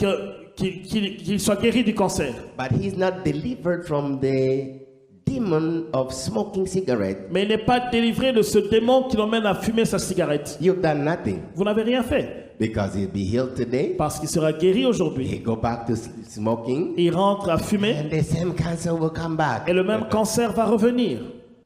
qu'il soit guéri du cancer, but he's not delivered from the demon of smoking cigarette, mais il n'est pas délivré de ce démon qui l'emmène à fumer sa cigarette, you've done nothing, vous n'avez rien fait. because he'll be healed today, Parce qu'il sera guéri aujourd'hui. he go back to smoking, Il rentre à fumer and the same cancer will come back. et le même cancer va revenir.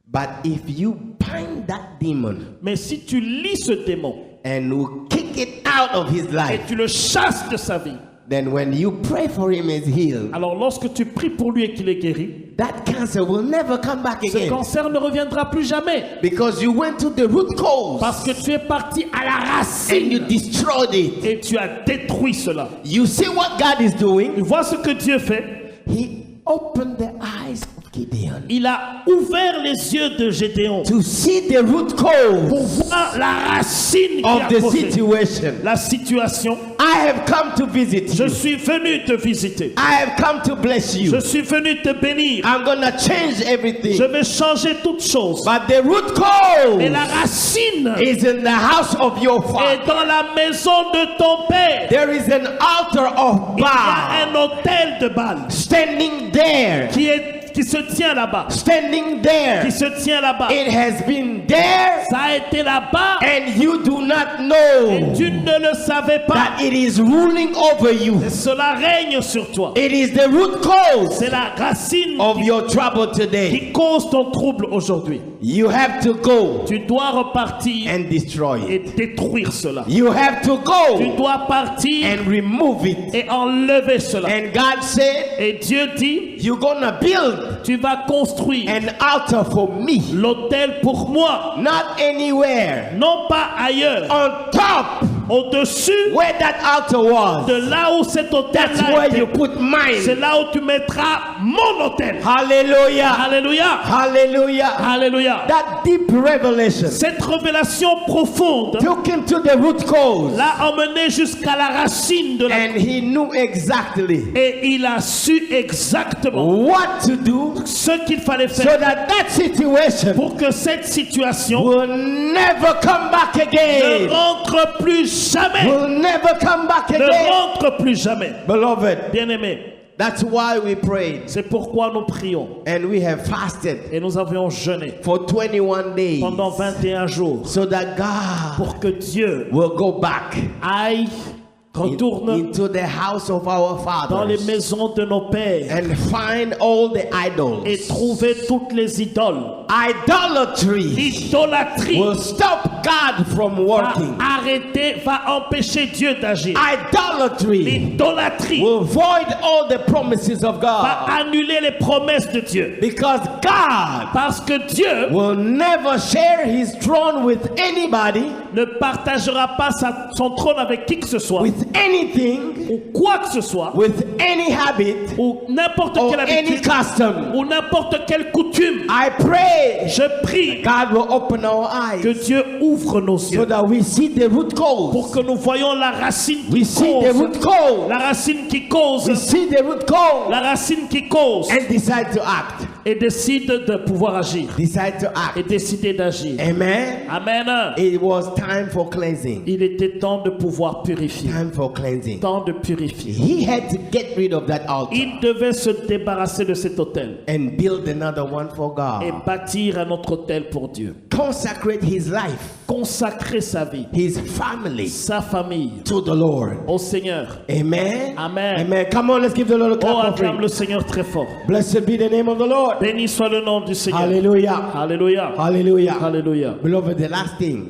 But if you bind that demon Mais si tu lis ce démon and you kick it out of his et life, tu le chasses de sa vie, then when you pray for him as healed, alors lorsque tu pries pour lui et qu'il est guéri, that cancer will never come back ce again, cancer ne reviendra plus jamais. because you went to the root cause Parce que tu es parti à la and you racine destroyed it. et tu as détruit cela. You see what God is doing? Tu vois ce que Dieu fait? He opened the eyes of Gideon Il a ouvert les yeux de Gédéon to see the root pour cause voir la racine qui of a the causé situation. la situation. I have come to visit Je you. suis venu te visiter. I have come to bless Je you. suis venu te bénir. I'm gonna change everything. Je vais changer toutes choses. But the root Et la cause racine is in the house of your est father. dans la maison de ton père. There is an altar of Il y a Baal un autel de Baal standing there. qui se tient là-bas. Standing there. Qui se tient là-bas. It has been there, Ça a été là-bas and you do not et know tu ne le savais pas. that it is ruling over you. Et cela règne sur toi. It is the root cause C'est la racine of your trouble today. qui cause ton trouble aujourd'hui. You have to go Tu dois repartir and destroy et it. détruire cela. You have to Tu go dois partir and remove it. et enlever cela. And God said, Et Dieu dit, you're gonna build Tu vas construire an altar for me, l'autel pour moi, not anywhere, non pas ailleurs, on top au-dessus where that altar was. de là où cet That's autel-là where you était. put C'est mine. là où tu mettras mon autel. Hallelujah. Alléluia. Hallelujah. Alléluia. That deep revelation Cette révélation profonde took him to the root cause, l'a emmené jusqu'à la racine de la and he knew exactly et il a su exactement what to do ce qu'il fallait so faire that that situation pour que cette situation will never come back ne again. rentre plus jamais. Will never come back Ne again. rentre plus jamais. Beloved, Bien-aimés, that's why we prayed c'est pourquoi nous prions and we have fasted et nous avions jeûné for 21 days pendant 21 jours so that God pour que Dieu will go back retourne into the house of our dans les fathers maisons de nos pères and find all the idols. et trouver toutes les idoles. Idolatry L'idolâtrie will stop God from va working. arrêter, va empêcher Dieu d'agir. Idolatry L'idolâtrie will void all the promises of va God, annuler les promesses de Dieu. because God Parce que Dieu will never share his throne with anybody, ne partagera pas son trône avec qui que ce soit, with anything, ou quoi que ce soit, with any habit ou n'importe or quelle any habitude, custom. ou n'importe quelle coutume. I pray Je prie God will open our que eyes Dieu ouvre nos so yeux that we see the root pour cause. que nous voyions la racine We qui see the cause, root cause. la racine qui cause, We see the root cause la racine qui cause, and decide to act. et décide de pouvoir agir, Decide to et act. décider d'agir. Amen. Amen. It was time for cleansing. Il était temps de pouvoir purifier, Time for cleansing. temps de purifier. He had to get rid of that altar Il devait se débarrasser de cet autel and build another one for et God. bâtir un autre autel pour Dieu. Consecrate his life, Consacrer sa vie, his family sa famille to the Lord. au Seigneur. Amen. Amen. Amen. Come on, let's give the Lord a Oh, clap acclame of le Seigneur très fort. Blessed be the name of the Lord. Béni soit le nom du Seigneur. Hallelujah. Alléluia. Hallelujah. Alléluia. Beloved, the last thing,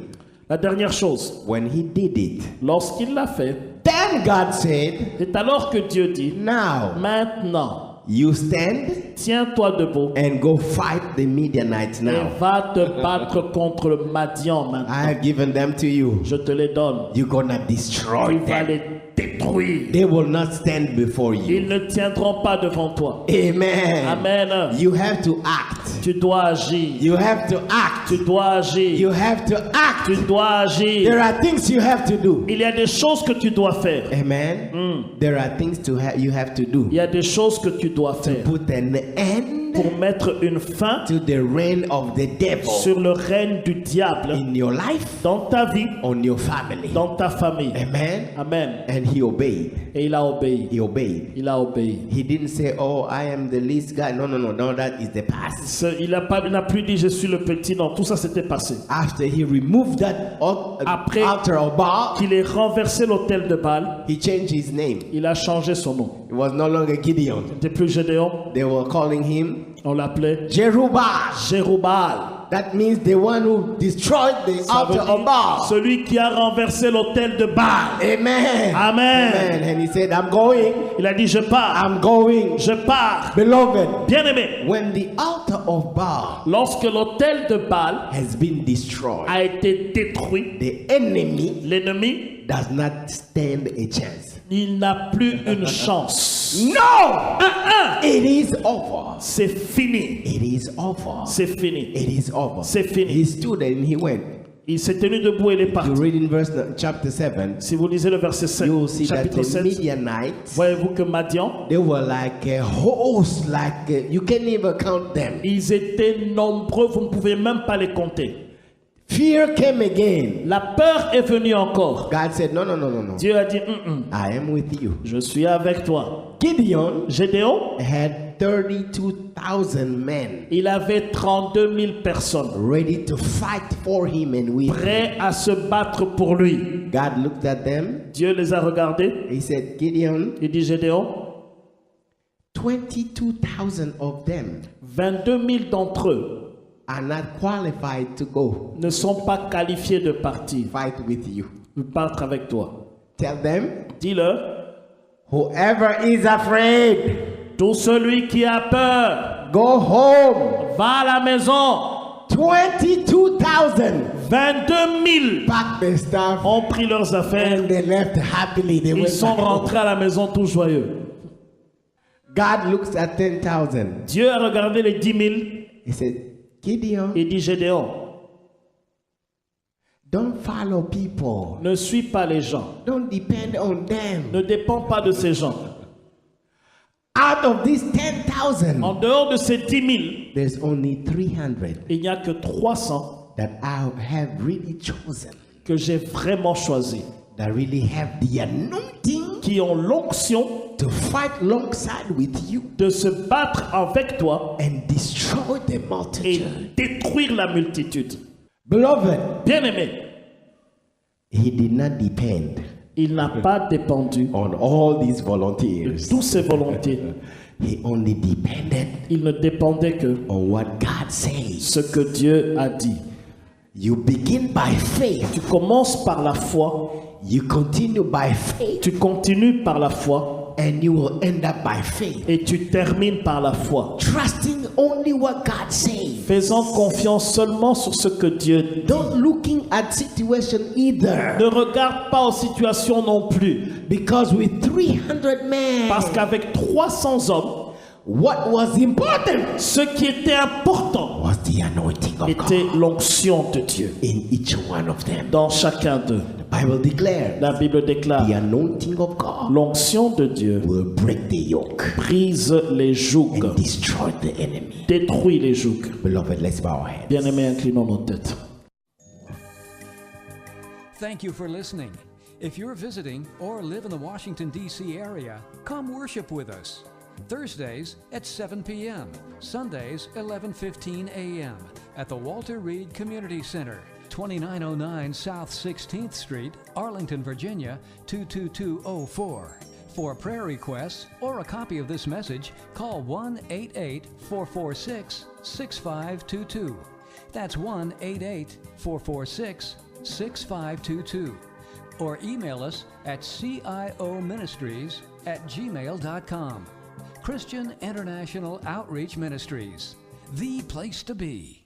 La dernière chose, when he did it, lorsqu'il l'a fait, then God said, c'est alors que Dieu dit, now maintenant, you stand tiens-toi debout and go fight the Midianites et now. va te battre contre le Madian I maintenant. have given them to you. Je te les donne. You're gonna Tu destroy vas them. les détruire. They will not stand before you. Ils ne tiendront pas devant toi. Amen. Amen. You have to act. Tu dois agir. You have to act. Tu dois agir. You have to act. Tu dois agir. There are things you have to do. Il y a des choses que tu dois faire. Amen. There are things you have to do. Il y a des choses que tu dois faire Put an end pour mettre une fin to the reign of the devil sur le règne du diable in your life, dans ta vie, on your family. dans ta famille. Amen. Amen. And he obeyed. Et il a obéi. He obeyed. Il a obéi. He didn't say, "Oh, I am the least guy." No, no, no, no. That is the past. Il n'a plus dit je suis le petit. Non, tout ça c'était passé. After he removed that Après altar of Baal, qu'il ait renversé l'autel de Baal, he changed his name. il a changé son nom. It was no longer Gideon. C'était plus Gédéon. They were calling him On l'appelait Jerubbaal. Jérubaal. That means the one who destroyed the Ça veut altar of dire Baal. celui qui a renversé l'autel de Baal. Amen. Amen. Amen. And he said, "I'm going. Il a dit je pars. I'm going." Je pars. Beloved, Bien-aimé, when the altar of Baal lorsque l'autel de Baal has been destroyed, a été détruit, the enemy l'ennemi, does not stand a chance. il n'a plus une chance. No! It is over. C'est fini. It is over. C'est fini. It is over. C'est fini. He stood and he went. Il s'est tenu debout et il est You parti. read in chapter 7, Si vous lisez le verset 7, you will see that chapitre the 7, Midianites, voyez-vous que Madian, they were like a host, you can't even count them. ils étaient nombreux, vous ne pouvez même pas les compter. Fear came again. La peur est venue encore. God said, no, no, no, no, no. Dieu a dit, I am with you. je suis avec toi. Gideon Gédéon, had 32,000 men il avait 32 000 personnes ready to fight for him and with him. prêts à se battre pour lui. God looked at them. Dieu les a regardés. He said, Gideon, Il dit, Gédéon, 22,000 of them 22 000 d'entre eux are not qualified to go ne sont pas qualifiés de partir, fight with you. de partir avec toi. Tell them, Dis-le, whoever is afraid, tout celui qui a peur, Go home. Va à la maison. 22,000 22 000 packed their stuff ont pris leurs affaires. and they left happily. They Ils went sont back home. rentrés à la maison tout joyeux. God looks at 10,000. Dieu a regardé les 10 000 He said, Gideon, et dit Gédéon, don't follow people. ne suis pas les gens. Don't depend on them. Ne dépends pas de ces gens. Out of these 10,000, En dehors de ces 10 000, there's only 300 il n'y a que 300 that I have really chosen, que j'ai vraiment choisis, that really have the anointing qui ont l'onction to fight alongside with you de se battre avec toi and destroy the et multitude. détruire la multitude. Beloved, Bien-aimé, he did not depend il n'a pas dépendu on all these de volunteers. tous ses volontés. He only depended Il ne dépendait que on what God says. ce que Dieu a dit. You begin by faith. Tu commences par la foi, You continue by faith. tu continues par la foi And you will end up by faith. et tu termines par la foi. Trusting only what God says. Faisant confiance seulement sur ce que Dieu dit. Don't looking at situation either. Ne regarde pas aux situations non plus. Because with 300 men, Parce qu'avec 300 hommes, what was important ce qui était important was the anointing of était God l'onction de Dieu in each one of them. dans chacun d'eux. The Bible declares La Bible déclare, the anointing of God l'onction de Dieu will break the yoke brise les jougs, and destroy the enemy. détruit les jougs. Beloved, let's bow our heads. Bien-aimés, inclinons nos têtes. Thank you for listening. If you're visiting or live in the Washington, D.C. area, come worship with us. Thursdays at 7 p.m., Sundays 11:15 a.m. at the Walter Reed Community Center, 2909 South 16th Street, Arlington, Virginia 22204. For prayer requests or a copy of this message, call 1-88-446-6522. That's 1-88-446-6522. Or email us at cioministries@gmail.com. Christian International Outreach Ministries, the place to be.